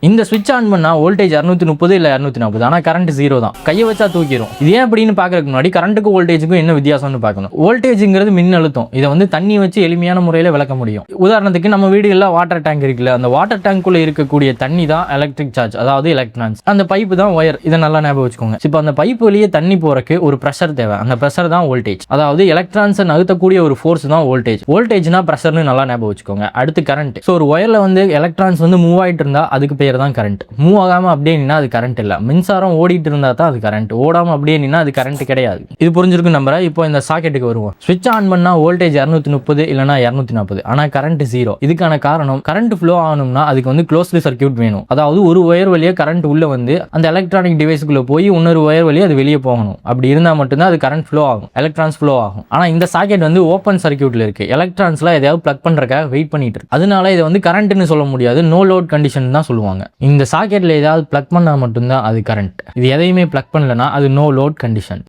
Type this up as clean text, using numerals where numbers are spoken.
இந்த ஸ்விட்ச் ஆன் பண்ணா வோல்டேஜ் 230 இல்ல 240, ஆனா கரண்ட் 0 தான். கையை வச்சா தூக்கிடும். இது ஏன் அப்படின்னு பாக்குறதுக்கு முன்னாடி கரண்ட்டுக்கு வோல்டேஜுக்கும் என்ன வித்தியாசம்னு பார்க்கணும். வோல்டேஜ்ங்கிறது மின்னழுத்தம். இதை வந்து தண்ணி வச்சு எளிமையான முறையில் விளக்க முடியும். உதாரணத்துக்கு நம்ம வீடுகளில் வாட்டர் டேங்க் இருக்குல்ல, அந்த வாட்டர் டேங்க்குள்ள இருக்கக்கூடிய தண்ணி தான் எலக்ட்ரிக் சார்ஜ், அதாவது எலக்ட்ரான்ஸ். அந்த பைப்பு தான் ஒயர். இதை நல்லா ஞாபகம் வச்சுக்கோங்க. இப்போ அந்த பைப்பு வழியே தண்ணி போறக்கு ஒரு பிரஷர் தேவை. அந்த பிரஷர் தான் வோல்டேஜ். அதாவது எலக்ட்ரான்ஸை நகர்த்தக்கூடிய ஒரு ஃபோர்ஸ் தான் வோல்டேஜ். வோல்டேஜ்னா பிரஷர்னு நல்லா ஞாபகம் வச்சுக்கோங்க. அடுத்து கரண்ட். ஸோ ஒரு ஒயர்ல வந்து எலக்ட்ரான்ஸ் வந்து மூவ் ஆயிட்டு இருந்தா அதுக்கு பேர் தான் கரண்ட். மூவ் ஆகாம அப்படியே நின்னா அது கரண்ட் இல்ல. மின்சாரம் ஓடிட்டு இருந்தா தான் அது கரண்ட். ஓடாம அப்படியே நின்னா அது கரண்ட் கிடையாது. இது புரிஞ்சிருக்கும் நம்புறேன். இப்போ இந்த சாக்கெட்டுக்கு வருவோம். ஸ்விட்ச் ஆன் பண்ணா வோல்டேஜ் 230 இல்லனா 240, ஆனா கரண்ட் 0. இதுக்கான காரணம் கரண்ட் ஃப்ளோ ஆகணும்னா அதுக்கு வந்து க்ளோஸ்டு சர்க்யூட் வேணும். அதாவது ஒரு ஒயர் வழியா கரண்ட் உள்ள வந்து அந்த எலக்ட்ரானிக் டிவைஸ்க்குள்ள போய் இன்னொரு ஒயர் வழியா அது வெளியே போகணும். அப்படி இருந்தா மட்டும்தான் அது கரண்ட் ஃப்ளோ ஆகும், எலக்ட்ரான்ஸ் ஃப்ளோ ஆகும். ஆனா இந்த சாக்கெட் வந்து ஓப்பன் சர்க்யூட்ல இருக்கு. எலக்ட்ரான்ஸ்லாம் எதையாவது பிளக் பண்றதுக்காக வெயிட் பண்ணிட்டு இருக்கு. அதனால இதை வந்து கரண்ட்னு சொல்ல முடியாது, நோ லோட் கண்டிஷன் தான் சொல்லுவாங்க. இந்த சாக்கெட்ல ஏதாவது பிளக் பண்ணா மட்டும்தான் அது கரண்ட். இது எதையுமே பிளக் பண்ணலனா அது நோ லோட் கண்டிஷன்.